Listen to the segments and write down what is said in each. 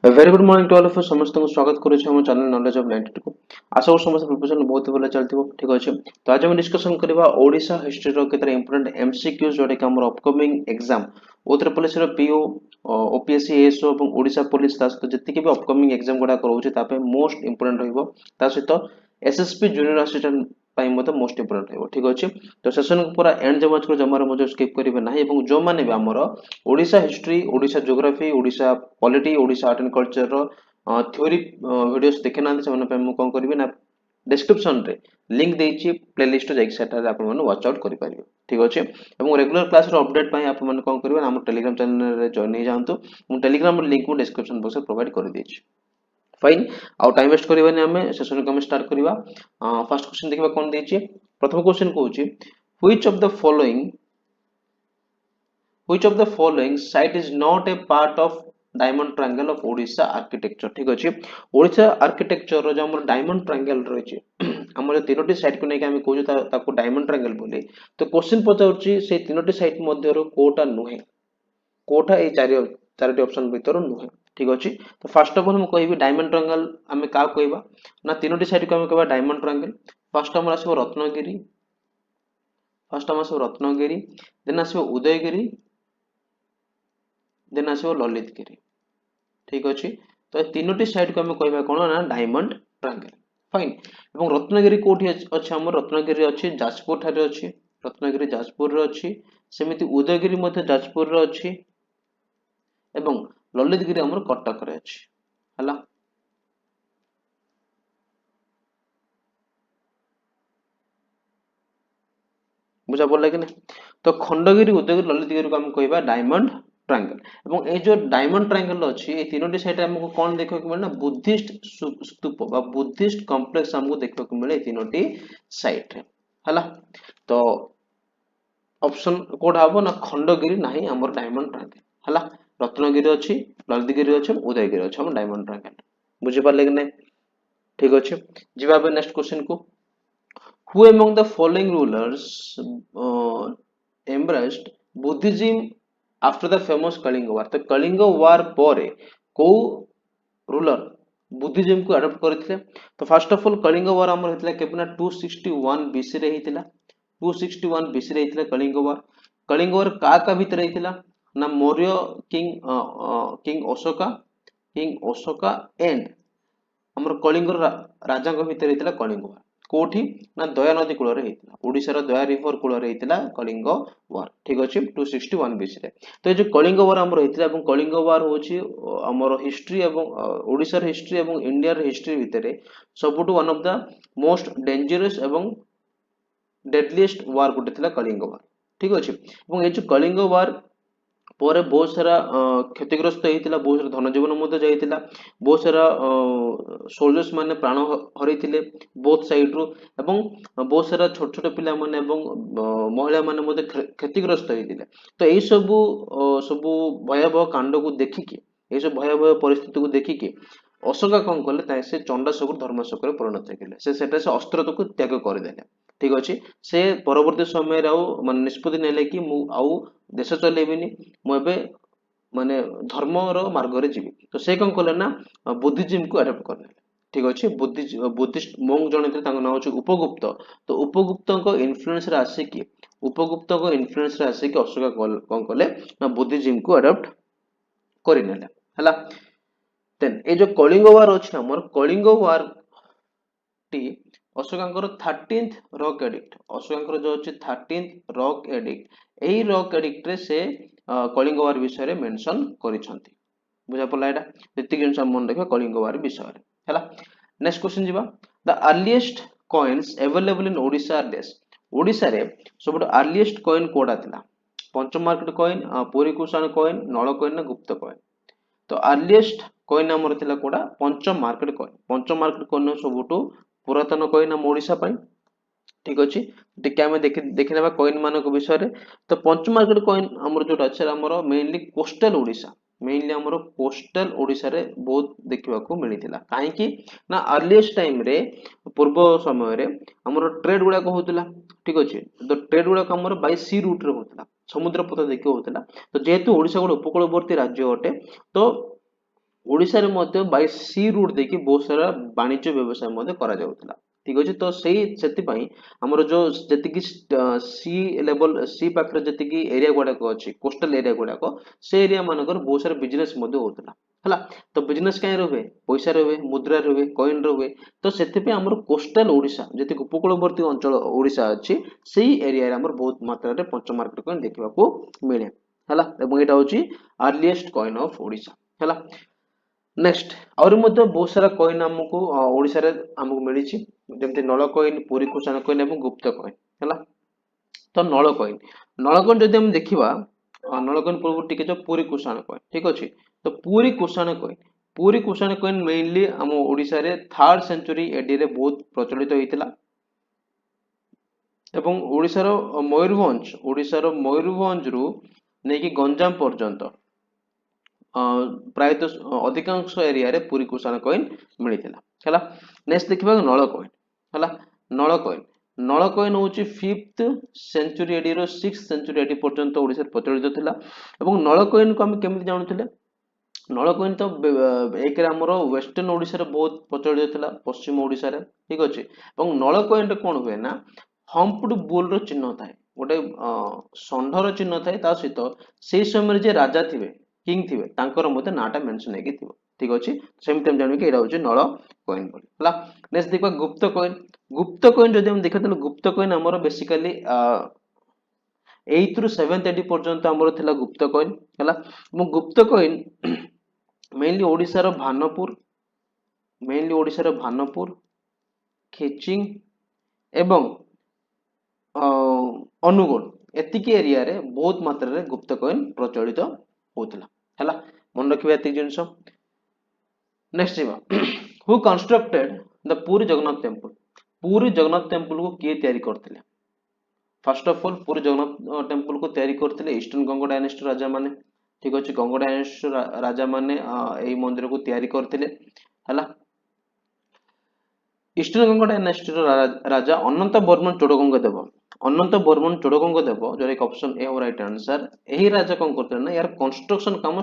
Very good morning to all of you समस्त को स्वागत करूँ हम चैनल नॉलेज ऑफ 92 को आशा करूँ समस्त प्रिपरेशन बहुत भल चलती ठीक अच्छे। तो आज हम डिस्कशन करवा ओडिशा हिस्ट्री रो केते इंपोर्टेंट एमसीक्यूज जोटा कि हमर अपकमिंग एग्जाम उत्तर प्रदेश रो पीओ ओपीएससी एएसओ और ओडिशा पुलिस ता सहित जति भी अपकमिंग एग्जाम गुडा करूचे ता पे मोस्ट इंपोर्टेंट रहइबो ता सहित एसएसपी जूनियर असिस्टेंट ପାଇଁ ମଧ୍ୟ ମୋଷ୍ଟ ଇମ୍ପୋର୍ଟାଣ୍ଟ ରହିବ ଠିକ ଅଛି। ତ ସେସନକୁ ପୁରା ଏଣ୍ଡ ଯାଏଁ ୱାଚ୍ କରି ଜମାରୁ ମଧ୍ୟ ସ୍କିପ୍ କରିବେ ନାହିଁ ଏବଂ ଯୋଉମାନେ ବି ଆମର Odisha history Odisha geography Odisha polity Odisha art and culture रो थ्योरी वीडियोस देखे ना से पे मु कोन करबी ना डिस्क्रिप्शन रे लिंक देछि प्लेलिस्ट जाई सेटा रे आपन मन वॉच आउट करि परिबे ठीक अछि। एवं रेगुलर क्लास रो अपडेट पई आपन मन कोन करबे हम टेलीग्राम चैनल रे जॉइन हो जांतु मु टेलीग्राम लिंक मु डिस्क्रिप्शन बॉक्स रे प्रोवाइड कर देछि फाइन। आउ टाइम वेस्ट करबानी हमें सेशन को हम स्टार्ट करबा। फर्स्ट क्वेश्चन देखबा कोन देछि। प्रथम क्वेश्चन कहूछि which of the following Which of the following site is not a part of diamond triangle of Odisha architecture ठीक अछि। ओडिशा आर्किटेक्चर रो जो हमर डायमंड ट्रायंगल रहिछि हमर तीनोटी साइट को नै कि हम कहू ताको डायमंड ट्रायंगल बोली। तो क्वेश्चन पचाउछि से तीनोटी साइट मध्य रो कोटा नुहे कोटा ए चारोटी ऑप्शन भीतर नुहे ठीक अछि। तो फर्स्ट ऑफ ऑल हम कहबी डायमंड ट्रायंगल हमें का कहबा ना तीनोटी साइट को हम कहबा डायमंड ट्रायंगल। फर्स्ट हमर आसीबो रत्नगिरी देन आसीबो उदयगिरी देन आसीबो ललितगिरी ठीक अछि। तो तीनोटी साइड को हमें कहबा कोन ना डायमंड ट्रायंगल फाइन। एवं रत्नगिरी कोठी अछि हमर रत्नगिरी अछि जाजपुर ठारे अछि रत्नगिरी जाजपुर रे अछि सेमिति उदयगिरी मध्ये जाजपुर रे अछि एवं ललितगिरी हमर कटक रे अछि हला। बुझा पड़ला कि नहीं। तो खंडगिरी उदयगिरी ललितगिरी को हम कहबा डायमंड ट्रायंगल एवं ए जो डायमंड ट्रायंगल अछि ए तीनोटी साइड हमको कोन देखो कि मिले ना बुद्धिस्ट स्तूप बा बुद्धिस्ट कॉम्प्लेक्स हमको देखो कि मिले तीनोटी साइड रे हला। तो ऑप्शन कोड हबो ना खंडगिरी नाही हमर डायमंड ट्रायंगल हला। रत्नगिरी अछि ललितगिरी अछि उदयगिरी अछि हम डायमंड ट्रायंगल बुझि पाले कि नहीं ठीक अछि। जिबा बे नेक्स्ट क्वेश्चन को who among the following rulers embraced Buddhism after the famous Kalinga war। तो कलिंग वार परे को रूलर बुद्धिज्म को अडॉप्ट करथिले। तो फर्स्ट ऑफ ऑल कलिंग वार हमर हेतला केपना 261 बीसी रे हेतला 261 बीसी रे हेतला कलिंग वार का भीतर हेतला ना मौर्य किंग अशोका एंड हमर कलिंग राजा को भीतर हेतला कलिंग वार कोठी ना दया नदी कूल रे हेतला ओडिसा रो दया रिवर कूल रे हेतला कलिंग वार ठीक अछि 261 बीसी रे। तो ये जो कलिंग वार हमर हेतला एवं कलिंग वार होछि हमर हिस्ट्री एवं ओडिसा रो हिस्ट्री एवं इंडिया रो हिस्ट्री भितरे सबटु one of the most dangerous एवं डेडलीस्ट वार गुटे थिला कलिंग वार ठीक अछि। एवं ए जो कलिंग वार पर बहुत सारा क्षतिग्रस्त होता बहुत सारा धन जीवन जाइए बहुत सारा सोल्जर्स माने प्राण हरइथिले बोथ साइड रू एवं बहुत सारा छोट छोट पिला माने एवं महिला माने क्षतिग्रस्त होइथिले। तो एई सबु भयावह कांड को देखिके ए सब भयावह परिस्थिति को देखिके अशोका कौन कले से चंडाशोक धर्माशोक परिणत होइथिले से अस्त्र को त्याग करदेले ठीक अछि। से परवर्ती समय मान निष्पत्ति नेले कि मु आउ देश चलेबिनी मुझे माने धर्म मार्ग रे जीवी। तो से कौन कले ना बुद्धिज्म को अडॉप्ट करने ठीक अच्छे। बुद्धिस्ट मोंग जने थे नाम हूँ उपगुप्त। तो उपगुप्त इन्फ्लुएंस रे आसिकी उपगुप्त इन्फ्लुएंस रे आसिकी अशोका कौन कले ना बुद्धिज्म को अडॉप्ट करिनेले हला। देन ए जो कलिंग वार अछि हमर कलिंग वार टी अशोकांकर 13th रॉक एडिक्ट अशोकांकर जो अछि 13th रॉक एडिक्ट एही रॉक एडिक्ट रे से कलिंग वार विषय रे मेंशन करिसंती बुझा पड़ला एटा जति जिंस हम मन देखा कलिंग वार विषय रे हला। नेक्स्ट क्वेश्चन जिबा the earliest coins available in Odisha देश ओडिशा रे सबट अर्लीस्ट कॉइन कोडा थिला पंचम market coin Puri Kushan coin नळ कॉइन ना गुप्त कॉइन। तो अर्लीस्ट कॉइन हमर थिला कोडा पंचम मार्केट कॉइन सबटू पुरातन कॉइन हम ओडिशा पई ठीक अछि। टिके हमें देखिनेबा कॉइन मानक विषय रे। तो पंचम मार्केट कॉइन हमर जोटा अछि हमर मेनली कोस्टल ओडिशा मेनली हमर कोस्टल ओडिशा रे बहुत देखिबा को मिलिथिला काहे कि ना अर्लीस्ट टाइम रे पूर्व समय रे हमर ट्रेड गुडा को होतला ठीक अछि। तो ट्रेड गुडा हमर बाय सी रूट रे होतला समुद्र पथ देखि होतला। तो जेहेतु ओडिशा गोटे उपकूलवर्ती राज्य अटे तो ओडिशा रे मध्य बाय सी रूट देखि बहुत सारा वाणिज्य व्यवसाय मध्य करा जाउतला ठीक अछि तो सेही सेति पई हमर जो जति कि सी लेवल सी पाखरे जति कि एरिया गुडा को अछि कोस्टल एरिया गुडा को से एरिया मानकर बहुत सारा बिजनेस मध्य होतला हला तो बिजनेस काहे रहे पैसा रहे मुद्रा रहे कॉइन रहे तो सेति पे हमर कोस्टल ओडिशा जति उपकूलवर्ती अंचल ओडिशा अछि सेही एरिया रे हमर बहुत मात्रा रे पंच मार्केट कॉइन देखिबा को मिले हला एबं एटा होची अर्लीस्ट कॉइन ऑफ ओडिशा हला नेक्स्ट और मध्य बहुत सारा कॉइन हमको ओडिशा रे हमको मिलिछि जेमति नळ कॉइन पुरी कुषाण कॉइन एवं गुप्त कॉइन हला तो नळ कॉइन जदि हम देखिबा नळ कॉइन पूर्व टिके जो पुरी कुषाण कॉइन ठीक अछि तो पुरी कुषाण कॉइन मेनली हम ओडिशा रे 3rd सेंचुरी एडी रे बहुत प्रचलित होइतिला एवं ओडिशा रो मयूरभंज रु नेकी गंजाम पर्यंत प्रायतः अधिकांश एरिया रे पुरी कुषाण कॉइन मिलिथिला हला नेक्स्ट देखिबा नळ कॉइन होची 5th सेंचुरी एडी रो 6th सेंचुरी एडी पर्यंत ओडिशा प्रचलित थिला एवं नळ कॉइन को हम केमिति जानुथिले नळ कॉइन तो एक रे हमरो वेस्टर्न ओडिशा रे बहुत प्रचलित थिला पश्चिम ओडिशा रे ठीक अछि एवं नळ कॉइन रे कोन हुए ना हम्प्ड बुल रो चिन्ह थाए गोटे षंढर चिन्ह थाए ता सहित से समय जे राजा थिबे किंग थिबे तांकर मते नाटा मेंशन हेकी थिबो ठीक अछि सेम टाइम जानबे कि एटा होची नळ कॉइन बोली हला नेक्स्ट देखबा गुप्त कॉइन जदि हम देखतले गुप्त कॉइन हमर बेसिकली 8th रु 7th एडी पर्यंत हमर थिला गुप्त कॉइन हला मु गुप्त कॉइन मेनली ओडिसा रो भानपुर खेचिंग एवं अनुगुण एतिकी एरिया रे बहुत मात्रा रे गुप्त कॉइन प्रचलित होतला हला मन रखिबा एति जिंस नेक्स्ट जीवा who constructed the Puri Jagannath temple को किए तयारी करथिले first of all Puri Jagannath temple को तयारी करथिले ईस्टर्न गंगा डायनेस्टी राजा माने ठीक अछि गंगा डायनेस्टी राजा माने एई मंदिर को तयारी करथिले हला ईस्टर्न गंगा डायनेस्टी राजा अनंत वर्मन चोड़गंग देव जो एक ऑप्शन ए हो राइट आंसर एही राजा कोन करथिले ना यार कंस्ट्रक्शन काम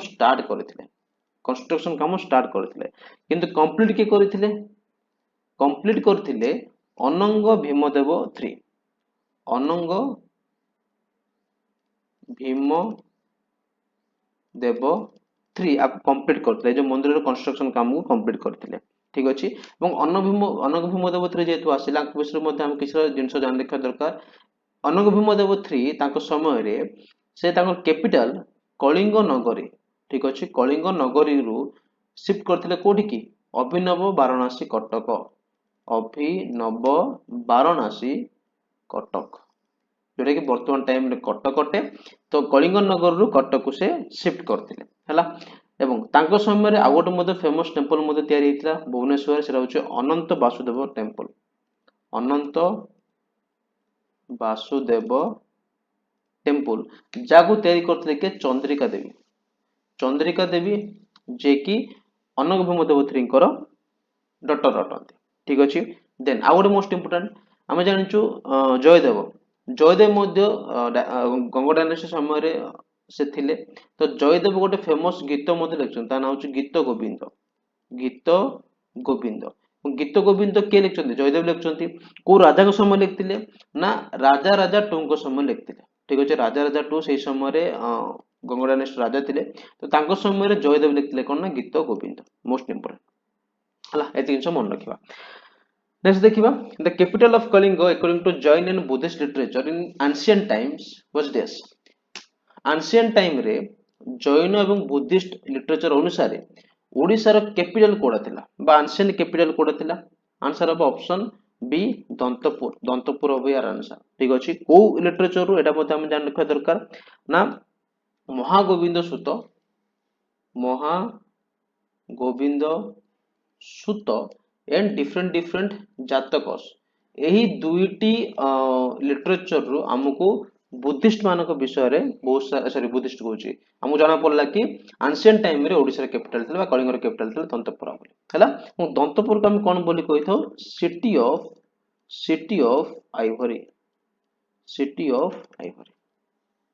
स्टार्ट करथिले किंतु कंप्लीट के करथिले अनंग भीमदेव 3 अनंग भीम देव 3 आप कंप्लीट करथिले जो मंदिर रो कंस्ट्रक्शन काम को कंप्लीट करथिले ठीक अछि एवं अनंग भीमदेव 3 जेतु आसिला विषय मध्ये हम किछ जिंस जान रखा दरकार अनंग भीमदेव 3 तांको समय रे से तांको कैपिटल कलिंग नगरी ठीक अछि कलिंग नगरी रु शिफ्ट करथिले कोठी की अभिनव वाराणसी कटक जोटा कि वर्तमान टाइम रे कटक अटे तो कलिंग नगर रु कटक को से शिफ्ट करथिले हला एवं तांको समय रे आ गोटे मध्ये फेमस टेंपल मध्ये तयारी हितला भुवनेश्वर सेरा होचे अनंत वासुदेव टेंपल अनंत वासुदेव टेंपल जागु तयारी करथिले के चंद्रिका देवी जे कि अनंग भीमदेव 3 कर डॉटर अटंती ठीक अछि देन आ गोटे मोस्ट इंपोर्टेंट हम जानिचु जयदेव मध्ये गंगा डायनेस्टी समय रे से थिले तो जयदेव गोटे फेमस गीत मध्ये लिखछन ता नाम होची गीत गोविंद के लिखछन जयदेव लिखछन को राजा को समय लिखथिले ना राजा टोंको समय लिखथिले ठीक अछि राजा टू से समय रे गंगा डायनेस्टी राजा थिले तो तांको समय रे जयदेव लिखथिले कोन ना गीत गोविंद मोस्ट इंपोर्टेंट हला एति जिंस मन रखिबा नेक्स्ट देखिबा the capital of Kalinga according to Jain and Buddhist literature in ancient times was this ancient time रे जैन एवं बुद्धिस्ट लिटरेचर अनुसार ओडिसा रो कैपिटल कोडा थिला बा एंशिएंट कैपिटल कोडा थिला आंसर ऑफ ऑप्शन बी दंतपुर हो यार आंसर ठीक अछि को लिटरेचर रो एटा मध्ये हम जान रखा दरकार ना महागोविंद सुत एंड डिफरेंट जातकस एही दुईटी लिटरेचर रो हमको बुद्धिस्ट मानक विषय रे बहुत सॉरी बुद्धिस्ट कहूची हमको जाना पड़ला कि एंशिएंट टाइम रे ओडिसा रे कैपिटल थिला कलिंग रे कैपिटल थिला दंतपुर बोली हला दंतपुर को हम कोन बोली कहि थाउ सिटी ऑफ आइवरी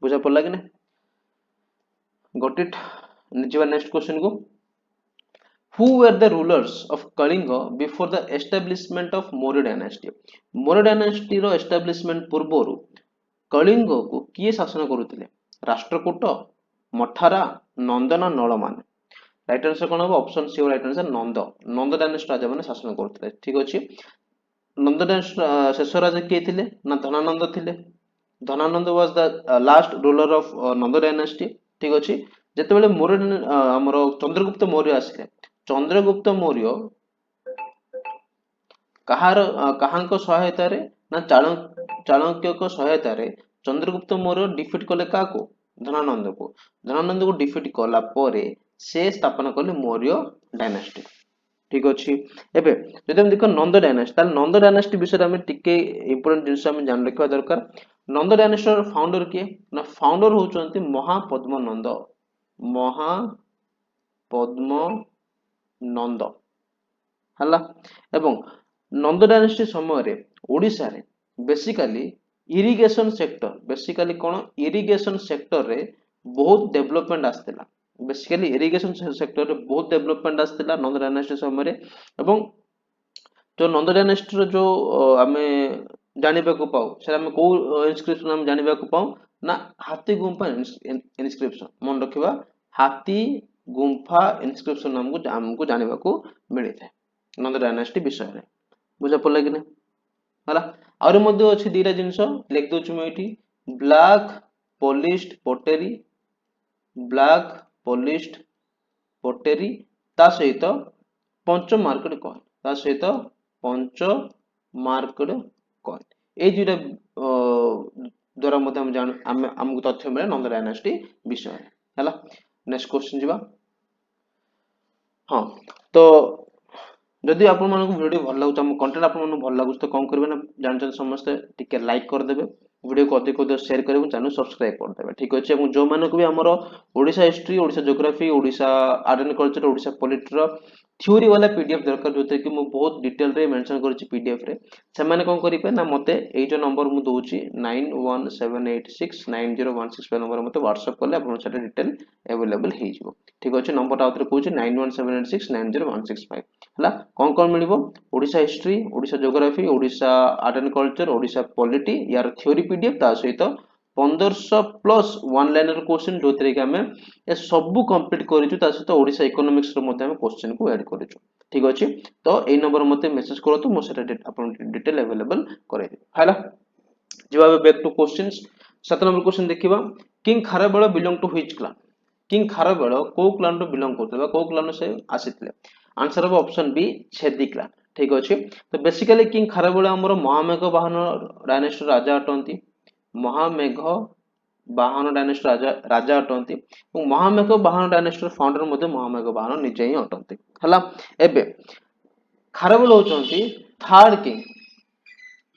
बुझा पड़ला कि ना गॉट इट निजिबा नेक्स्ट क्वेश्चन को Who were the rulers of Kalinga before the establishment of Maurya dynasty? Maurya dynasty ର establishment ପୂର୍ବରୁ କଳିଙ୍ଗକୁ କିଏ ଶାସନ କରୁଥିଲେ? ରାଷ୍ଟ୍ରକୂଟ, ମଠାରା, ନନ୍ଦ ନା ନଳମାନ? ରାଇଟ୍ ଆନ୍ସର କଣ ହବ? Option C right answer Nanda. Nanda dynasty ରାଜା ମାନେ ଶାସନ କରୁଥିଲେ। ଠିକ ଅଛି। ନନ୍ଦ ଡାଇନେଷ୍ଟି ଶେଷ ରାଜା କିଏ ଥିଲେ? ନା ଧନାନନ୍ଦ ଥିଲେ। Dhanananda was the last ruler of Nanda dynasty. ଠିକ ଅଛି। ଯେତେବେଳେ ମୌର୍ଯ୍ୟ ଆମର ଚନ୍ଦ୍ରଗୁପ୍ତ ମୌର୍ଯ୍ୟ ଆସିଲେ, ଚନ୍ଦ୍ରଗୁପ୍ତ ମୌର୍ଯ୍ୟ କାହାଙ୍କ ସହାୟତାରେ? ନା ଚାଣକ୍ୟଙ୍କ ସହାୟତାରେ ଚନ୍ଦ୍ରଗୁପ୍ତ ମୌର୍ଯ୍ୟ ଡିଫିଟ୍ କଲେ କାହାକୁ? ଧନାନନ୍ଦକୁ। ଧନାନନ୍ଦକୁ ଡିଫିଟ୍ କଲା ପରେ ସେ ସ୍ଥାପନ କଲେ ମୌର୍ଯ୍ୟ ଡାଇନାଷ୍ଟି। ଠିକ ଅଛି। ଏବେ ଯଦି ଆମେ ଦେଖିବା ନନ୍ଦ ଡାଇନାଷ୍ଟି, ତାହେଲେ ନନ୍ଦ ଡାଇନାଷ୍ଟି ବିଷୟରେ ଆମେ ଟିକେ ଇମ୍ପୋର୍ଟାଣ୍ଟ ଜିନିଷ ଆମେ ଜାଣି ରଖିବା ଦରକାର। ନନ୍ଦ ଡାଇନାଷ୍ଟିର ଫାଉଣ୍ଡର କିଏ? ନା ଫାଉଣ୍ଡର ହଉଛନ୍ତି ମହାପଦ୍ମ ନନ୍ଦ। ମହାପଦ୍ମ ନନ୍ଦ ହେଲା। ଏବଂ ନନ୍ଦ ଡାଇନାଷ୍ଟି ସମୟରେ ଓଡ଼ିଶାରେ ବେସିକାଲି ଇରିଗେସନ ସେକ୍ଟର, ବେସିକାଲି କଣ ଇରିଗେସନ ସେକ୍ଟରରେ ବହୁତ ଡେଭଲପମେଣ୍ଟ ଆସିଥିଲା। ବେସିକାଲି ଇରିଗେସନ ସେକ୍ଟରରେ ବହୁତ ଡେଭଲପମେଣ୍ଟ ଆସିଥିଲା ନନ୍ଦ ଡାଇନାଷ୍ଟି ସମୟରେ। ଏବଂ ଯୋଉ ନନ୍ଦ ଡାଇନାଷ୍ଟିର ଯୋଉ ଆମେ ଜାଣିବାକୁ ପାଉ, ସେଟା ଆମେ କୋଉ ଇନସ୍କ୍ରିପସନ ଆମେ ଜାଣିବାକୁ ପାଉ? ନା ହାତୀ ଗୁମ୍ଫା ଇନସ୍କ୍ରିପସନ। ମନେ ରଖିବା, ହାତୀ ଗୁମ୍ଫା ଇନସ୍କ୍ରିପସନ ଆମକୁ ଜାଣିବାକୁ ମିଳିଥାଏ ନନ୍ଦ ଡାଇନାଷ୍ଟି ବିଷୟରେ। ବୁଝା ପଡିଲା କି ନା? ହେଲା। ଆହୁରି ମଧ୍ୟ ଅଛି ଦିଟା ଜିନିଷ ଲେଖି ଦଉଛି ମୁଁ ଏଇଠି। ବ୍ଲାକ୍ ପଲିଶ୍ଡ ପଟେରୀ, ବ୍ଲାକ୍ ପଲିଶ୍ଡ ପଟେରୀ, ତା ସହିତ ପଞ୍ଚ ମାର୍କଡ କଏନ, ତା ସହିତ ପଞ୍ଚ ମାର୍କଡ କଏନ। ଏଇ ଦୁଇଟା ଦ୍ୱାରା ମଧ୍ୟ ଆମକୁ ତଥ୍ୟ ମିଳେ ନନ୍ଦ ଡାଇନାଷ୍ଟି ବିଷୟରେ। ହେଲା। ନେକ୍ସଟ କ୍ୱେଶ୍ଚନ ଯିବା। ହଁ, ତ ଯଦି ଆପଣମାନଙ୍କୁ ଭିଡ଼ିଓ ଭଲ ଲାଗୁଛି, ଆମ କଣ୍ଟେଣ୍ଟ ଆପଣମାନଙ୍କୁ ଭଲ ଲାଗୁଛି, ତ କଣ କରିବେ ନା ଜାଣିଛନ୍ତି ସମସ୍ତେ ଟିକେ ଲାଇକ୍ କରିଦେବେ, ଭିଡ଼ିଓକୁ ଅଧିକ ସେୟାର କରିବେ, ଚ୍ୟାନେଲ ସବସ୍କ୍ରାଇବ କରିଦେବେ। ଠିକ ଅଛି। ଏବଂ ଯୋଉମାନଙ୍କୁ ବି ଆମର Odisha history, Odisha geography, Odisha art and culture, Odisha ପଲିଟିର থিওরি वाला पीडीएफ दरकार जोथे कि मु बहुत डिटेल रे मेंशन करिछि पीडीएफ रे, सेमाने कोन करिपे ना मते एई जो नंबर मु दोउछि 9178690165 नंबर मते व्हाट्सएप करले आपन सेटा डिटेल अवेलेबल हे जिवो। ठीक अछि। नंबर आउथरे कहूछि 9178690165 हला। कोन कोन मिलिबो? Odisha history, Odisha geography, Odisha art and culture, Odisha polity यार थ्योरी पीडीएफ, ता सहित 1500 प्लस वन लाइनर क्वेश्चन जो तरे कि हमें ए सब कंप्लीट करिछु, ता सहित ओडिसा इकोनॉमिक्स रो मध्ये हम क्वेश्चन को ऐड करिछु। ठीक अछि। तो ए नंबर मते मेसेज करतो, मो सेटा आपन डिटेल अवेलेबल करे दे हला। जवाब back to questions. 7 number question देखिबा। King Kharabela belong to which clan? King Kharabela को क्लान रो बिलोंग करथबा, को क्लान से आसीतले? आंसर हो ऑप्शन बी छेदी क्लान। ठीक अछि। तो बेसिकली किंग खारबेल हमर महामेघ वाहन डायनेस्टी राजा अटंती। महामेघ वाहन डायनेस्टी राजा अटंती। महामेघ वाहन डायनेस्टी फाउंडर मध्ये महामेघ वाहन निजे ही अटंती हला। एबे खारबेल होचंती थर्ड किंग,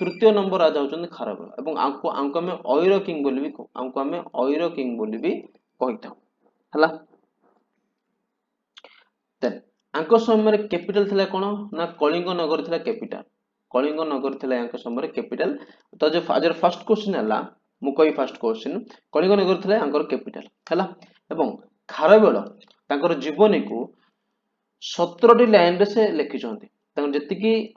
तृतीय नंबर राजा होचंती खारबेल। एवं आंको हमें ऑयरो किंग बोली भी आंको हमें ऑयरो किंग बोली भी कहिता हला। देन आंको समय कैपिटल थिला कोन? ना कलिंग नगर थिला कैपिटल। कलिंग नगर थिला आंको समय कैपिटल। तो जो आज फर्स्ट क्वेश्चन हला, मु कहि फर्स्ट क्वेश्चन कलिंग नगर थिला आंकर कैपिटल हला। एवं खारबेल तांकर जीवनी को 17 लाइन रे से लिखि छथि। तांकर जति की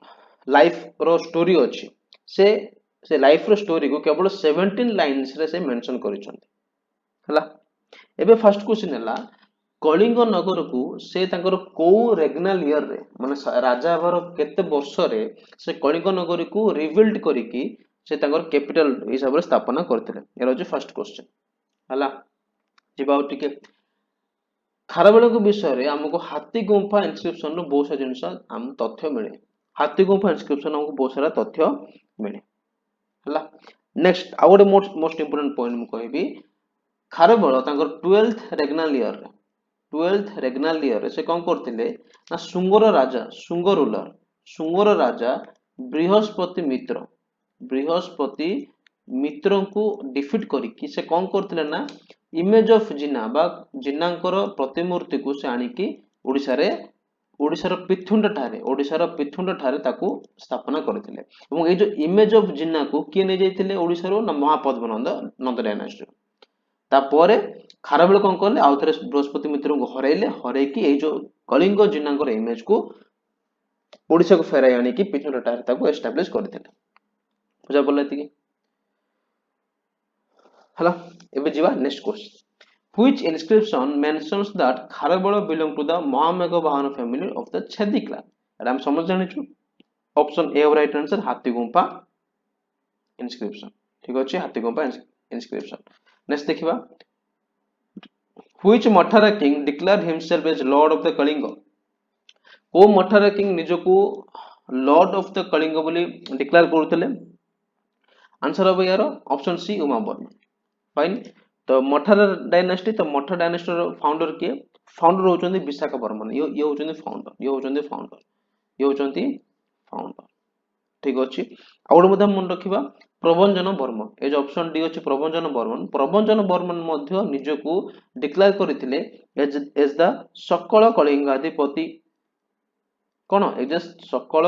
लाइफ रो स्टोरी अछि, से लाइफ रो स्टोरी को केवल 17 लाइन्स रे से मेंशन करि छथि हला। एबे फर्स्ट क्वेश्चन हला, कलिंग नगर को से तांकर को रेगनल ईयर रे, माने राजा भर केते वर्ष रे से कलिंग नगर को रिबिल्ड करिकि से तांकर कैपिटल हिसाब रे स्थापना करथिले। एरो जे फर्स्ट क्वेश्चन हला। जिबाउ टिके खारबेल को विषय रे हमको हाथी गुंफा इनस्क्रिप्शन रो बहुत सारा जिंस हम तथ्य मिले। हाथी गुंफा इनस्क्रिप्शन हमको बहुत सारा तथ्य मिले हला। नेक्स्ट आ गोटे मोस्ट इंपोर्टेंट पॉइंट मु कहबी, खारबेल तांकर 12th रेगनल ईयर रे, 12th रेगनल ईयर रे से कोन करथिले ना सुंगर राजा, सुंग रूलर, सुंगर राजा बृहस्पति मित्र को डिफिट करिकि से कोन करथिले ना इमेज ऑफ जिना बा जिनांकर प्रतिमूर्ति को से आनिकी ओडिशार पिथुंड ठारे ताकू स्थापना करथिले। एवं ए जो इमेज ऑफ जिना को किए नै जायथिले ओडिशारो ना महापद्म नंद डायनास्टी। तापर खारबेल कौन कले आउ थे बृहस्पति मित्र को हरैले एई जो कलिंग जिनांगर इमेज को ओडिशा को फेराई आनिकी पिछड़ाटा एस्टाब्लीश करते बुझा पड़ा ये हला एबे जीवा next question which inscription mentions that Kharavela belong to the Mahameghavahana family of the Chedi clan एटा हम समझ जानिछु ऑप्शन ए और राइट आंसर हाथीगुंफा इंस्क्रिप्शन ठीक अछि हाथीगुंफा इंस्क्रिप्शन नेक्स्ट देखिबा which Mathara king declared himself as lord of the Kalinga को मठार king निजको lord of the Kalinga बोली डिक्लेयर करथले आंसर हो यार ऑप्शन सी उमावर्मन फाइन तो मठार डायनेस्टी तो मठा डायनेस्टी फाउंडर किए फाउंडर होचंदी विशाखावर्मन ये होचंदी फाउंडर ये होचंदी फाउंडर ये होचंदी फाउंडर ठीक अछि आउड मध्य मन रखिबा प्रभंजन वर्मन ए जो ऑप्शन डी अछि प्रभंजन वर्मन मध्य निजको डिक्लेयर करथिले एज द सकल कलिंगाधिपति कौन एज सकल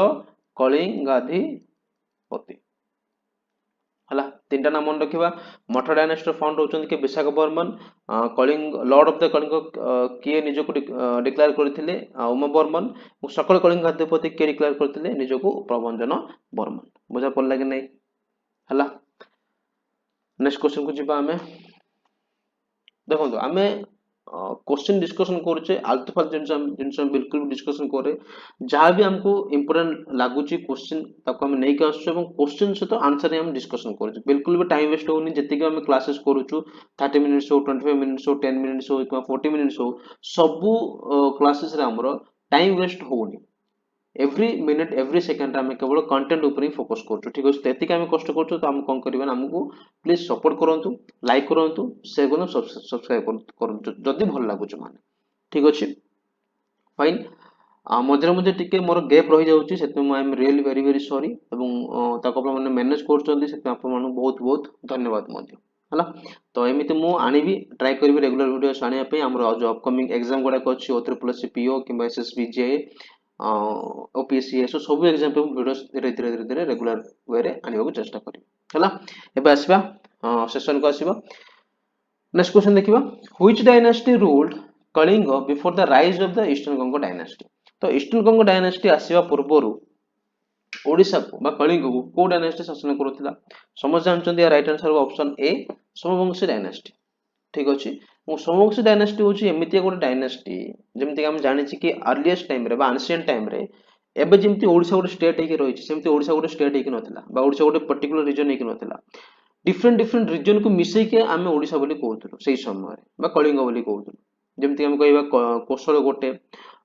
कलिंगाधिपति हला तीनटा नाम मन रखिबा मठा डायनेस्टी फाउंडर होचंदी के Vishakhavarman Kalinga lord of the Kalinga किए निजको डिक्लेयर करथिले उमावर्मन सकल कलिंगाधिपति के डिक्लेयर करथिले निजको प्रभंजन वर्मन बुझा पड़ला कि नै हला नेक्स्ट क्वेश्चन को जिबा हमें देखो आमे क्वेश्चन डिस्कशन करछे आलतू फालतू जिनस बिल्कुल डिस्कशन करे जहां भी हमको इंपोर्टेंट लागुची क्वेश्चन ताको हम नै के आसछु एवं क्वेश्चन से तो आंसर हम डिस्कशन करछे बिल्कुल भी टाइम वेस्ट होनी जति के हम क्लासेस करूछु 30 मिनिट्स हो 25 मिनिट्स हो 10 मिनिट्स हो 40 मिनिट्स हो सब क्लासेस रे हमरो टाइम वेस्ट होनी एवरी मिनिट एवरी सेकंड हम केवल कंटेंट ऊपर ही फोकस करछु ठीक अछि तेति के हम कष्ट करछु तो हम कोन करबा हमको प्लीज सपोर्ट करंतु लाइक करंतु शेयर करंतु सब्सक्राइब करंतु जदी भल लागु छ माने ठीक अछि फाइन मझे मझे टिके मोर गैप रही जाउची सेते I am really very sorry एवं ताको अपन माने मैनेज करछंदी सेते अपन मानु बहुत बहुत धन्यवाद मध्य हला तो एमिति मु आनिबी ट्राई करबी रेगुलर वीडियोस आनिया पे हमर जो अपकमिंग एग्जाम गुडा को अछि O3+ PO किबा SSB JE OPSC एसो सब एग्जाम पे वीडियोस धीरे रेगुलर वे रे आनिबा को चेष्टा करी हला एबे आसीबा सेशन को आसीबा नेक्स्ट क्वेश्चन देखिबा which dynasty ruled Kalinga before the rise of the Eastern Ganga dynasty तो ईस्टर्न गंगा डायनेस्टी आसीबा पूर्वरु ओडिसा को बा कलिंग को को डायनेस्टी शासन करथिला समझ जानचंदी या राइट आंसर ऑप्शन ए सोमवंशी डायनेस्टी ठीक अछि सोमवंशी डायनेस्टी होची एमिति गोटे डायनेस्टी जेमिति हम जानि छी कि अर्लीस्ट टाइम रे बा एंशिएंट टाइम रे एबे जेमिति ओडिसा गोटे स्टेट हेके रहिछि सेमिति ओडिसा गोटे स्टेट हेके नथिला बा ओडिसा गोटे पर्टिकुलर रीजन हेके नथिला डिफरेंट रीजन को मिसै के आमे ओडिसा बोली कहउथुलो सेही समय रे बा कलिंग बोली कहउथुलो जेमिति हम कहबा कोशल गोटे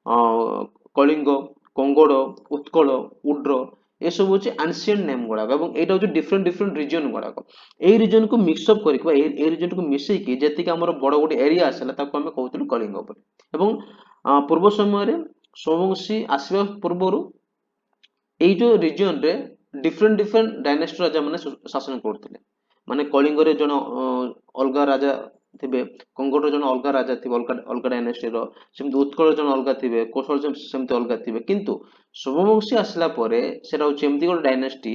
कलिंग कंगोड उत्कल उड्र ये सब होची एंशिएंट नेम गुडा एवं एटा होची डिफरेंट रीजन गुडा ए रीजन को मिक्स अप करके ए रीजन को मिसै कि जेति के हमर बड़ गोटे एरिया आसला ताको हम कहउथुलो कलिंग बोली एवं पूर्व समय रे सोमवंशी आसीबा पूर्वरु एई जो रीजन रे डिफरेंट डायनेस्टी राजा माने शासन करथिले माने कलिंग रे जण अलगा राजा थिबे कंगोड रे जण अलगा राजा थिबे अलगा डायनेस्टी रो सेमति उत्कल जण अलगा थिबे कोशल सेमति अलगा थिबे किंतु सोमवंशी आसला परे सेरा होची एमति गोटे डायनेस्टी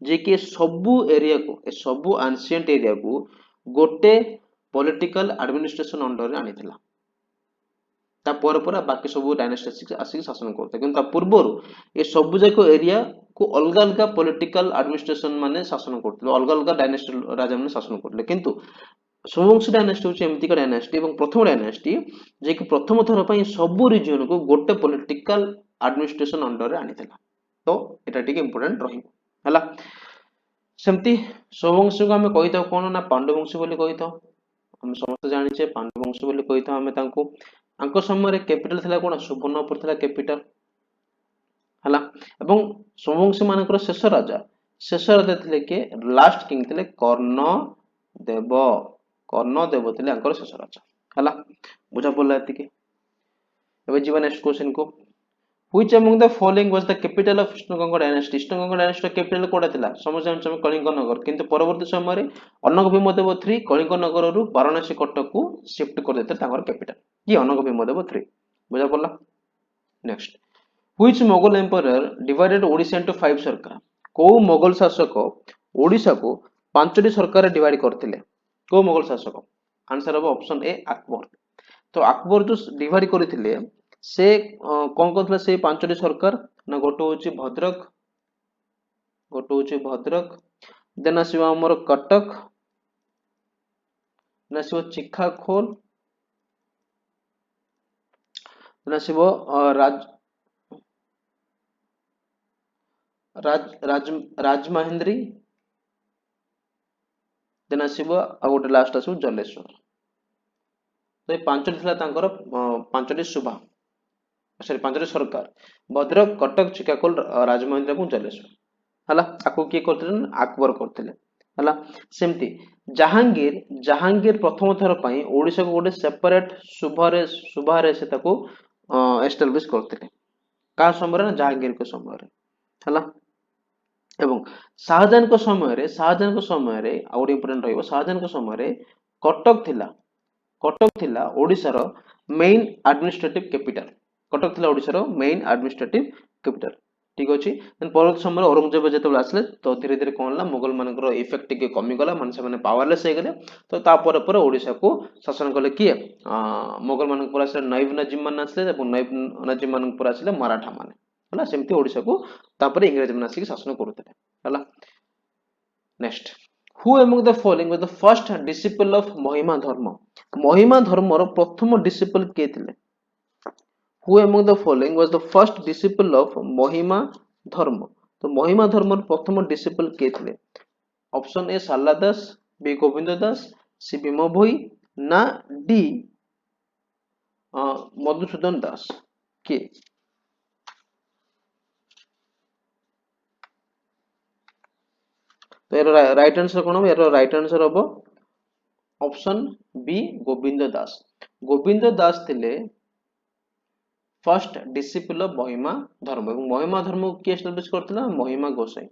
जे कि सबु एरिया को ए सबु एंशिएंट एरिया को गोटे पॉलिटिकल एडमिनिस्ट्रेशन अंडर रे आनिथिला ता पर बाकी सब डायनेस्टी आसी शासन करते किंतु पूर्वरु ए सब जाको एरिया को अलग अलग पॉलिटिकल एडमिनिस्ट्रेशन माने शासन करथिले अलग अलग डायनेस्टी राजा माने शासन करथिले किंतु सोमवंशी डायनेस्टी होची एमति का डायनेस्टी एवं प्रथम डायनेस्टी जे कि प्रथम थर पई सब रीजन को गोटे पॉलिटिकल एडमिनिस्ट्रेशन अंडर रे आनिथिला तो एटा ठीक इंपोर्टेंट रही हला सेमति सोमवंशी को हमें कहिता कोन ना पांडववंशी बोली कहिता हम समस्त जानि छे पांडववंशी बोली कहिता हमें तांको अंको समय रे कैपिटल थिला कोन सुवर्णपुर थिला कैपिटल हला एवं सोमवंशी मानकर शेष राजा थिले के लास्ट किंग थिले कर्ण देव थिले अंकर शेष राजा हला बुझा पड़ला एति के एबे जीवा नेक्स्ट क्वेश्चन को which among the following was the capital of eastern Ganga dynasty eastern Ganga dynasty capital कोडा थिला समझ कलिंग नगर किंतु परवर्ती समय रे अनंग भीमदेव 3 कलिंग नगर रु वाराणसी कटक को शिफ्ट कर देते तांगर कैपिटल ये अनंग भीमदेव 3 बुझा पड़ला next which Mughal empire divided Odisha into 5 सरकार को मोगल शासक ओडिशा को 5टी सरकार डिवाइड करथिले को मोगल शासक आंसर हम ऑप्शन ए अकबर। तो अकबर जो डिवाइड करथिले से कोन करथिले से पांचटी सरकार ना गोटे होची भद्रक, गोटे होची भद्रक, देन आसीबो हमर कटक, देन आसीबो चिखाखोल, देन आसीबो राजमहेंद्री, देन आसीबो आ गोटे लास्ट आसीबो जलेश्वर। तो ये पांचटी थिला तांकर पांचटी सुभा सॉरी पांचटी सरकार भद्रक, कटक, चिकाकोल, राजमहेंद्र और जलेश्वर हला आको किए करथिले अकबर करथिले हला। सेमती जहांगीर जहांगीर प्रथम थर पई ओडिसा को गोटे सेपरेट सुभारे से ताको एस्टाब्लिश करथिले का समय ना जहांगीर के समय रे हला। एवं शाहजहां को समय रे और इंपोर्टेंट रहइबो शाहजहां को समय रे कटक थिला ओडिसा रो मेन एडमिनिस्ट्रेटिव कैपिटल, कटक थिला ओडिसा रो मेन एडमिनिस्ट्रेटिव कैपिटल ठीक अछि। देन परवर्त समय औरंगजेब जेतेबेले आसले तो धीरे धीरे कोन ला मुगल मानकर इफेक्ट टिके कमी गला माने से माने पावरलेस हे गेले। तो ता पर ओडिसा को शासन कले किए मुगल मानक पर आसले नईब नजीब मान आसले एवं नईब नजीब मानक पर आसले मराठा माने हला। सेमती ओडिसा को तापर इंग्रज मान आसी शासन करूतले हला। Next who among the following was the first disciple of महिमा धर्म, महिमा धर्म रो प्रथम डिसिपल के थिले? Who among the following was the first disciple of महिमा धर्म, तो महिमा धर्म रो प्रथम डिसिपल के थिले? Option A Sarala Das, B Govind Das, C Bhima Bhoi ना डी मधुसूदन दास के? तो यार राइट आंसर कोन हो? यार राइट आंसर हबो ऑप्शन बी गोविंद दास। गोविंद दास थिले फर्स्ट डिसिपल ऑफ महिमा धर्म एवं महिमा धर्म को किए एस्टाब्लिश करथिला? महिमा गोसाई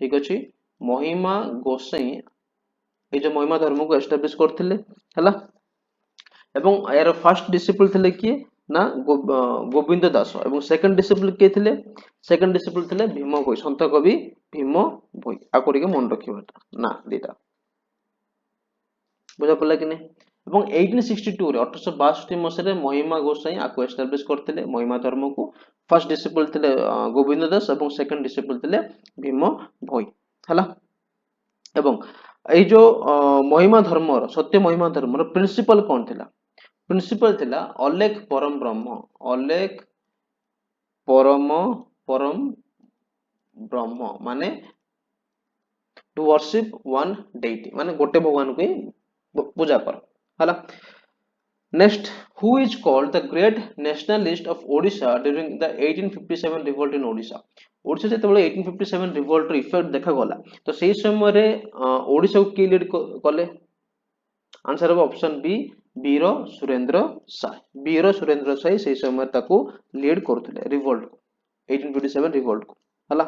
ठीक अछि। महिमा गोसाई ए जो महिमा धर्म को एस्टाब्लिश करथिले हला। एवं यार फर्स्ट डिसिपल थिले किए ना गोविंद दास एवं सेकंड डिसिपल के थिले? सेकंड डिसिपल थिले भीम भोई, संत कवि भीम भोई। आको टिके मन रखिबा ना दीटा बुझा पड़ला कि नहीं। एवं 1862 रे 1862 मसीह महिमा गोसाई आको एस्टाब्लिश करथिले महिमा धर्म को। फर्स्ट डिसिपल थिले गोविंद दास एवं सेकंड डिसिपल थिले भीम भोई हला। एवं ए जो महिमा धर्म सत्य महिमा धर्म प्रिंसिपल कौन थिला? प्रिंसिपल थिला अलेख परम ब्रह्म, अलेख परम ब्रह्म माने टू वर्शिप वन डेटी माने गोटे भगवान को ही पूजा कर हला। Next who is called the great nationalist of Odisha during the 1857 revolt in Odisha? Odisha जेतेबेले 1857 रिवोल्ट रो इफेक्ट देखा गला तो सेही समय रे ओडिशा को की लीड कले? आंसर हो ऑप्शन बी वीर सुरेंद्र साय। वीर सुरेंद्र साय सेही समय ताको लीड करथिले रिवोल्ट को 1857 रिवोल्ट को हला।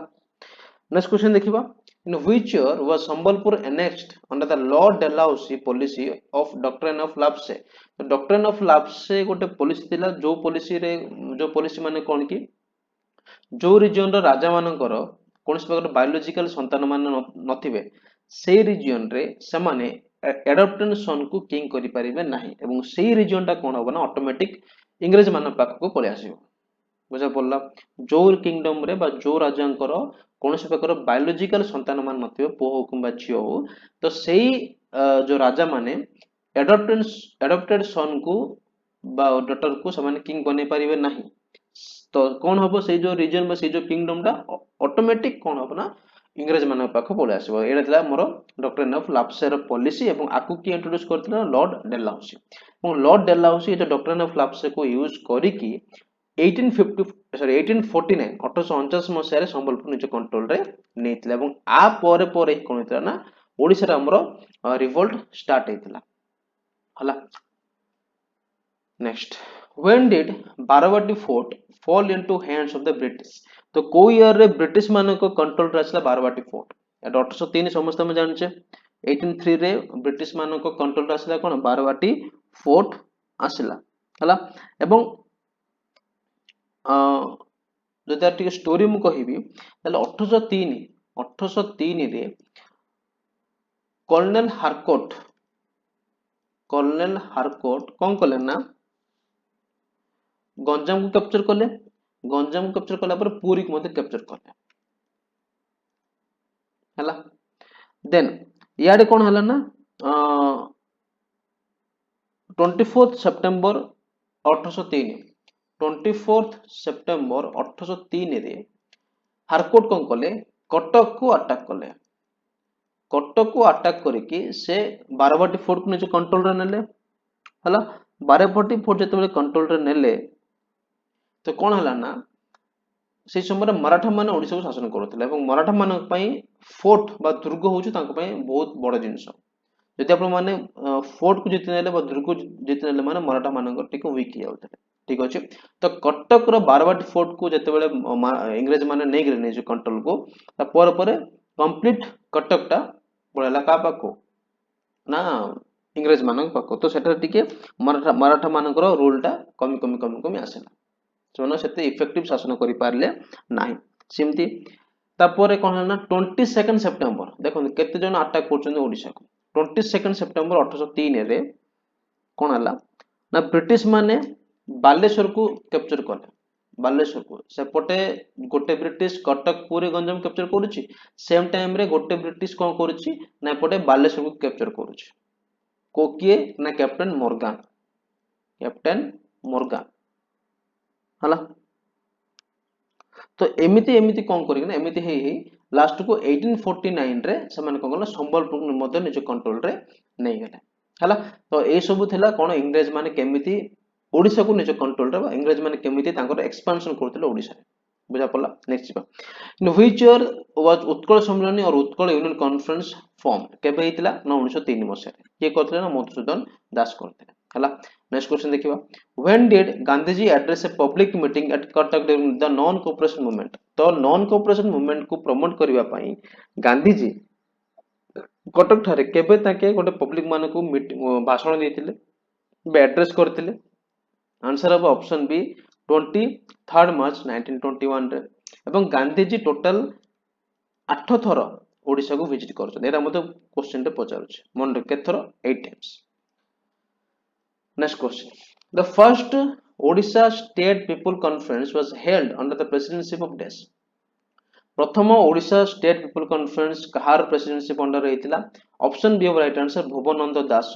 नेक्स्ट क्वेश्चन देखिबा in which year was Sambalpur annexed under the Lord Dalhousie policy of doctrine of lapse? तो डॉक्ट्रिन ऑफ लाप्से गोटे पॉलिसी थिला जो पॉलिसी माने कोन की जो रीजन रो राजा मानकर कोनस प्रकार बायोलॉजिकल संतान मान नथिबे सेही रीजन रे समाने एडॉप्टेड सन को किंग करि परिबे नाही एवं सेही रीजन ता कोन होबो ना ऑटोमेटिक इंग्रज मान पाख को पळे आसीबो बुझा पड़ला। जो किंगडम रे बा जो राजांकर कोनस प्रकार बायोलॉजिकल संतान मान नथिबे पुओ हो किबा झियो हो तो सेही जो राजा माने एडॉप्टेड सन को बा डॉटर को समान किंग बने परिबे नाही तो कौन हबो से जो रीजन बा से जो किंगडम टा ऑटोमेटिक कौन हबो ना इंग्रज मान पाख पळे आसीबो। एटा थिला हमर डॉक्ट्रिन ऑफ लाप्से रो पॉलिसी एवं आकु की इंट्रोड्यूस करथिला लॉर्ड डेलहाउसी एवं लॉर्ड डेलहाउसी जो डॉक्ट्रिन ऑफ लाप्से को यूज करी की 1849 मसीह संबलपुर निज कंट्रोल रे नेतिला एवं आ परे कोन हेतिला ना ओडिसा रे हमरो रिवोल्ट स्टार्ट हेतिला हला। Next when did Barabati fort fall into hands of the British? तो को ईयर रे ब्रिटिश माने को कंट्रोल रे आसला बारवाटी फोर्ट? एटा 1803 समस्त हम जानछे 1803 रे ब्रिटिश माने को कंट्रोल रे आसला कोन बारवाटी फोर्ट आसला हला। एवं जदि टिके स्टोरी मु कहिबी ताले 1803 रे कर्नल हारकोट कर्नल हारकोट कौन कले ना गंजाम को कैप्चर कले, गंजाम को कैप्चर कला पर पुरी को मते कैप्चर कले हला। देन याडे कौन हला ना 24 सेप्टेम्बर 1803 24 सेप्टेम्बर 1803 रे हारकोट कौन कले कटक को अटैक कले, कटक को अटैक करके से बारवाटी फोर्ट को निज कंट्रोल रे नेले हला। बारवाटी फोर्ट जते कंट्रोल रे नेले तो कौन हला ना से समय मराठा माने ओडिशा को शासन करथिले एवं मराठा मानक पई फोर्ट बा दुर्ग होउची तांको पई बहुत बड़ जिंस। यदि आपण माने फोर्ट को जिति नेले बा दुर्ग को जिति नेले माने मराठा मानक टिको वीक हो जाउतले। ठीक अछि तो कटक रो बारवाटी फोर्ट को जते बेले इंग्रेज माने नै गले नै कंट्रोल को ता पर कंप्लीट कटक टा पळला का पाको ना इंग्रेज मानक पाको। तो सेटा टिके मराठा मराठा मानक रो रूल टा कमी कमी कमी कमी आसेला, ସେମାନେ ସେତେ ଇଫେକ୍ଟିଭ ଶାସନ କରିପାରିଲେ ନାହିଁ। ସେମିତି ତାପରେ କଣ ହେଲା ନା 22 ସେପ୍ଟେମ୍ବର ଦେଖନ୍ତୁ କେତେ ଜଣ ଆଟାକ୍ କରୁଛନ୍ତି ଓଡ଼ିଶାକୁ। 22 ସେପ୍ଟେମ୍ବର 1803 ରେ କଣ ହେଲା ନା ବ୍ରିଟିଶ ମାନେ ବାଲେଶ୍ୱରକୁ କ୍ୟାପଚର କଲେ। ବାଲେଶ୍ୱରକୁ ସେପଟେ ଗୋଟେ ବ୍ରିଟିଶ କଟକ ପୁରୀ ଗଞ୍ଜାମ କ୍ୟାପଚର କରୁଛି, ସେମ ଟାଇମ ରେ ଗୋଟେ ବ୍ରିଟିଶ କଣ କରୁଛି ନା ଏପଟେ ବାଲେଶ୍ୱରକୁ କ୍ୟାପଚର କରୁଛି। କିଏ ନା କ୍ୟାପ୍ଟେନ ମୋର୍ଗାନ, କ୍ୟାପ୍ଟେନ ମୋର୍ଗାନ हला। तो एमिति एमिति कौन करी ना एमिति हे लास्ट को 1849 रे समान कोन गला संबलपुर मध्य निज कंट्रोल रे नै गेले हला। तो ए सब थिला कोन इंग्रेज माने केमिति ओडिसा को निज कंट्रोल रे इंग्रेज माने केमिति तांकर एक्सपेंशन करथिले ओडिसा रे बुझा पड़ला। नेक्स्ट जीवा इन व्हिच ईयर वाज उत्कल सम्मेलन और उत्कल यूनियन कॉन्फ्रेंस फॉर्म केबे हितला ना 1903 मसिया रे के करथिले ना मधुसूदन दास करथिले हला। नेक्स्ट क्वेश्चन देखिबा when did Gandhiji address a public meeting at Cuttack during the non cooperation movement. तो नॉन कोऑपरेशन मूवमेंट को प्रमोट करबा पई गांधीजी कटक ठारे केबे ताके गोटे पब्लिक मान को भाषण देथिले बे एड्रेस करथिले। आंसर अब ऑप्शन बी 23 मार्च 1921 रे एवं गांधीजी टोटल 8 थर ओडिसा को विजिट करछन। एरा मते क्वेश्चन रे पचारुछ मन रे केत थर 8 times. Next question. The first Odisha State People Conference was held under the presidency of Dash. प्रथम ओडिशा स्टेट पीपल कॉन्फ्रेंस कहार प्रेसिडेंटशिप अंडर रहितला। Option B of right answer Bhubanand Das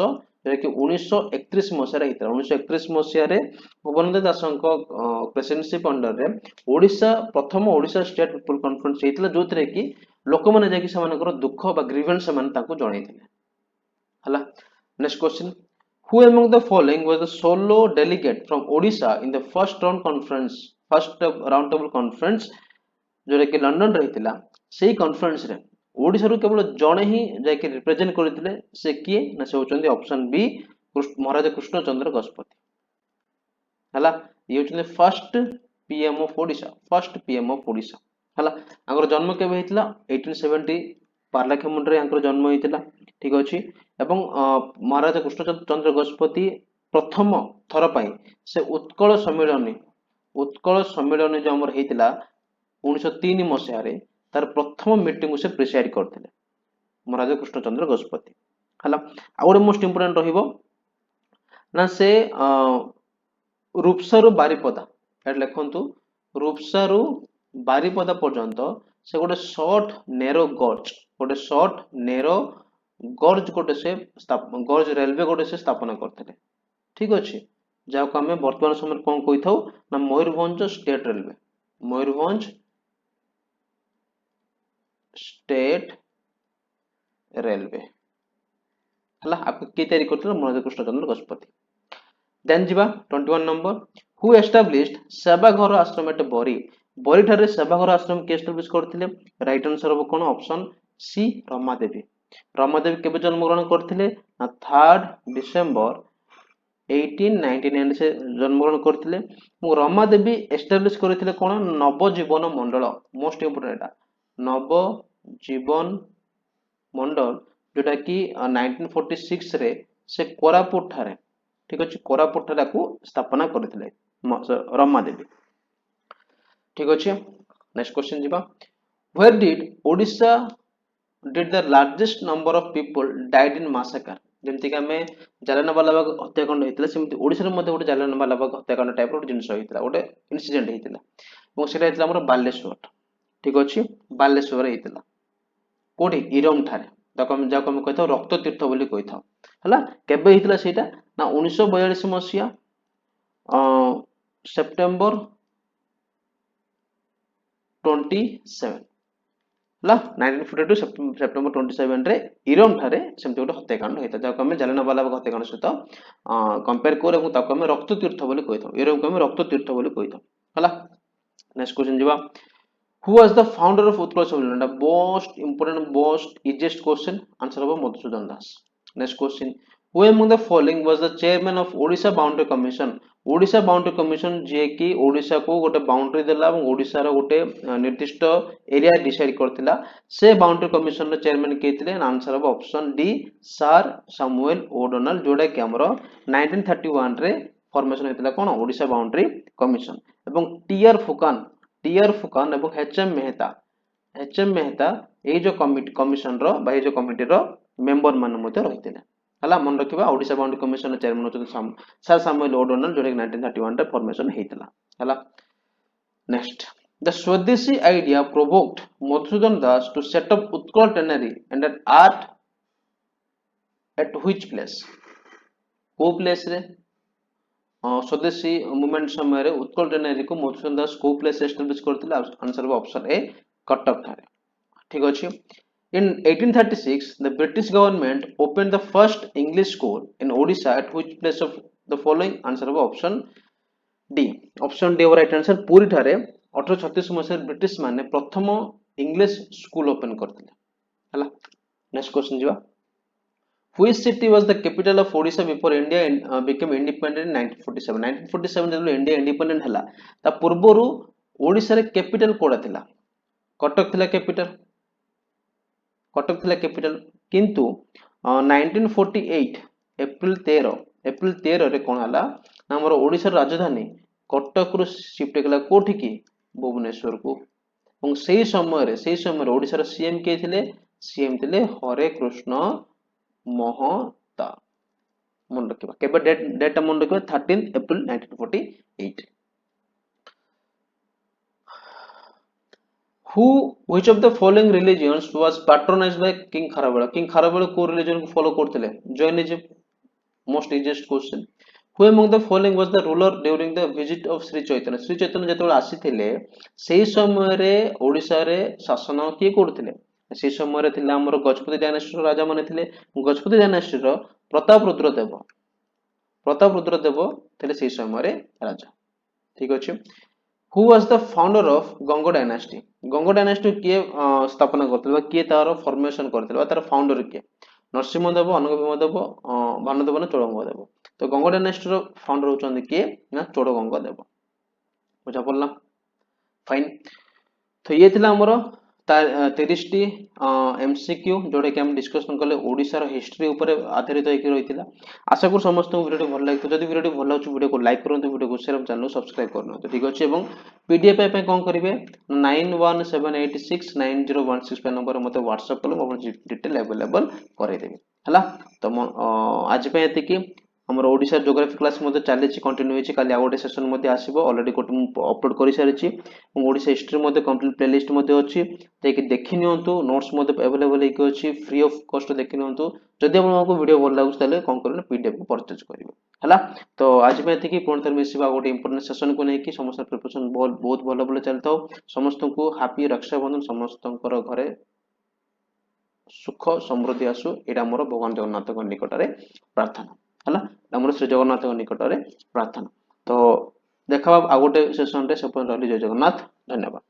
जे कि 1931 मसिया रे हितला। 1931 मसिया रे भुवनंद दासଙ୍କ प्रेसिडेंटशिप अंडर रे ओडिशा प्रथम ओडिशा स्टेट पीपल कॉन्फ्रेंस हितला जोतरे कि लोक माने जे कि समानकर दुख बा ग्रीवेंस माने ताको जणाइथिले हला। Next question Who among the following was the solo delegate from Odisha in the first round table conference जोरे कि लंदन रहितला सेही कॉन्फ्रेंस रे ओडिसा रु केवल जणे ही जे कि रिप्रेजेंट करथिले से किए ना से होचंदी ऑप्शन बी महाराजा कृष्णचंद्र गजपति हला। ये होचंदी first PM of Odisha, first PM of Odisha हला। आंकर जन्म केबे हितला 1870 पार्लाखेमुंड रे आंकर जन्म हितला। ठीक अछि एवं महाराजा कृष्णचंद्र गजपति प्रथम थर पाई से उत्कल सम्मेलन जो हमर हेतिला 1903 मसिया रे तार प्रथम मीटिंग से प्रिसाइड करथिले महाराजा कृष्णचंद्र गजपति हला। आ ओरे मोस्ट इंपोर्टेंट रहिबो ना से रूपसारु बारिपदा एट लेखंतु रूपसारु बारिपदा पर्यंत से गोटे शॉर्ट नेरो गॉर्ज गोटे शॉर्ट नेरो गॉर्ज गोटे से गॉर्ज रेलवे गोटे से स्थापना करथिले। ठीक अछि जाको हमें वर्तमान समय कोन कहि थाउ ना Mayurbhanj state railway, Mayurbhanj state railway हला। आपको के तयारी करथिले महाराजा कृष्णचंद्र गजपति। देन जीवा 21 नंबर हु एस्टैब्लिश्ड सेवाघर आश्रम एट बरी। बरी ठारे सेवाघर आश्रम के एस्टैब्लिश करथिले। राइट आंसर हो कोन ऑप्शन सी रमादेवी। रमादेवी केबे जन्म ग्रहण करथिले ना 3 डिसेंबर 1899 से जन्म ग्रहण करथिले। रमादेवी एस्टैब्लिश करथिले कोन नवजीवन मंडल। मोस्ट इंपोर्टेंट एटा नवजीवन मंडल जोटा कि 1946 रे से कोरापुट ठारे ठीक अछि कोरापुट ठारे को स्थापना करथिले रमादेवी। ठीक अछि नेक्स्ट क्वेश्चन जीवा where did Odisha did the largest number of people died in massacre। ଯେମିତି କି ଆମେ ଜାଲିଆନାୱାଲା ବାଗ ହତ୍ୟାକାଣ୍ଡ ହେଇଥିଲା ସେମିତି ଓଡ଼ିଶାରେ ମଧ୍ୟ ଗୋଟେ ଜାଲିଆନାୱାଲା ବାଗ ହତ୍ୟାକାଣ୍ଡ ଟାଇପର ଗୋଟେ ଜିନିଷ ହେଇଥିଲା, ଗୋଟେ ଇନସିଡେଣ୍ଟ ହେଇଥିଲା ଏବଂ ସେଟା ହେଇଥିଲା ଆମର ବାଲେଶ୍ୱର। ଠିକ ଅଛି, ବାଲେଶ୍ୱରରେ ହେଇଥିଲା। କୋଉଠି? ଇରମ ଠାରେ, ଯାହାକୁ ଆମେ କହିଥାଉ ରକ୍ତ ତୀର୍ଥ ବୋଲି କହିଥାଉ। ହେଲା, କେବେ ହେଇଥିଲା ସେଇଟା? ନା 1942 ମସିହା ସେପ୍ଟେମ୍ବର 27 ହେଲା, 1942 ସେପ୍ଟେମ୍ବର 27 ରେ ଇରମ ଠାରେ ସେମିତି ଗୋଟେ ହତ୍ୟାକାଣ୍ଡ ହେଇଥିଲା, ଯାହାକୁ ଆମେ ଜାଲିଆନାୱାଲା ବାଗ ହତ୍ୟାକାଣ୍ଡ ସହିତ କମ୍ପେୟାର କରୁ ଏବଂ ତାକୁ ଆମେ ରକ୍ତ ତୀର୍ଥ ବୋଲି କହିଥାଉ। ଇରମକୁ ଆମେ ରକ୍ତ ତୀର୍ଥ ବୋଲି କହିଥାଉ। ହେଲା, ନେକ୍ସଟ କ୍ୱେଶ୍ଚନ ଯିବା। Who was the founder of Utkal Sammelan? The most important, most easiest question. Answer of Madhusudan Das. Next question. Who among the following was the chairman of Odisha Boundary Commission? Odisha Boundary Commission जे कि ओडिशा को गोटे boundary देला और ओडिशा रो गोटे निर्दिष्ट area decide करथिला, से boundary commission रो chairman के थिले? Answer of option D sir Samuel O'Donnell, जोडा कि हमरो 1931 रे फॉर्मेशन हेतिला कोन ओडिशा बाउंड्री कमिशन। एवं टीआर फुकान एवं एचएम मेहता ये जो कमिशन रो बा ये जो कमिटी रो मेंबर मान मते रहिथिले। हला, मन रखिबा ओडिशा बाउंड्री कमिशन चेयरमैन होते सर सैमुअल ओडोनल, जोडा 1931 रे फॉर्मेशन हेतिला। हला, next. The swadeshi idea provoked Madhusudan Das to set up Utkal tannery and an art at which place? को प्लेस रे स्वदेशी मूवमेंट समय उत्कल टेनरी को मधुसूदन दास को प्लेस एस्टाब्लिश करथिले? आंसर ऑप्शन ए कटक ठारे। ठीक अछि। In 1836, the British government opened the first English school in Odisha at which place of the following? Answer of option D. Option D right answer, Puri ठारे 1836 मसीह British माने प्रथम English school open करथिले। हला, next question जिवा। Which city was the capital of Odisha before India became independent in 1947? 1947 जब India independent हला ता पूर्वरु ओडिशा रे कैपिटल कोडा थिला? कटक थिला कैपिटल, कटक थिला कैपिटल, किंतु 1948 एप्रिल 13 रे कोन हला ना हमर ओडिशा राजधानी कटक रु शिफ्ट गेला कोठी की? भुवनेश्वर को। और सेही समय रे ओडिशा रा सीएम के थिले? सीएम थिले हरे कृष्ण महता। मन रखिबा, केबे डेट मन रखिबा 13 April 1948। Which of the following religions was patronized by King Kharavela? King Kharavela को religion को follow करथिले? Jainism. Most easiest question. Who among the following was the ruler during the visit of Sri Chaitanya? Sri Chaitanya जेतबेले आसीथिले सेही समय रे ओडिशा रे शासन किए करथिले? से समय रे थिला हमर गजपति डायनेस्टी रो राजा माने थिले। गजपति डायनेस्टी रो प्रताप रुद्र देव थिले सेही समय रे राजा। ठीक अछि। Who was the founder of Ganga dynasty? Ganga dynasty किए स्थापना करथिले? किए तार फॉर्मेशन करथिले? तार फाउंडर किए? नरसिंहदेव, अनुगभीमदेव, भानुदेव ना चोड़गंगा? तो गंगा डायनेस्टी रो फाउंडर होचंदी किए ना चोड़गंगा देव। बुझा पड़ला? फाइन। तो ये थिला हमरो 30 टी एमसीक्यू जोडे कि हम डिस्कशन कले ओडिसा रो हिस्ट्री ऊपर आधारित होई रहितिला। आशा कर समस्त को वीडियो भल लागतो। जदि वीडियो भल लागछ वीडियो को लाइक करंतु, वीडियो को शेयर, चैनल सब्सक्राइब करनतो। ठीक अछि। एवं पीडीएफ पे कोन करिवे 9178690165 पे नंबर मते व्हाट्सएप कलो, अपन डिटेल अवेलेबल करे देबे। हला, तो आज पे एति कि हमर ओडिसा ज्योग्राफी क्लास मते चली कंटिन्यू होई। काली आउटे सेशन मते आसीबो, ऑलरेडी कोट अपलोड करि सारिछि। ओडिसा हिस्ट्री मते कंप्लीट प्लेलिस्ट मते अछि, तेकि देखि नियंतु। नोट्स मते अवेलेबल हेकि अछि, फ्री ऑफ कॉस्ट देखि नियंतु। जदि आपनको वीडियो भल लागुछ ताले कोन करबे पीडीएफ को परचेज करिवे। हला, तो आज पे एति कि कोन तर मिसिबा गोटे इंपोर्टेंट सेशन को नै कि समस्त प्रिपरेशन बहुत भलो चलतो। समस्त को हैप्पी रक्षाबंधन, समस्तंकर घरे सुख समृद्धि आसु, एटा मोर भगवान जगन्नाथ को निकट रे प्रार्थना। हला, हमर श्री जगन्नाथ को निकट रे प्रार्थना। तो देखा आ गोटे सेशन रे, सब रहली जय जगन्नाथ। धन्यवाद।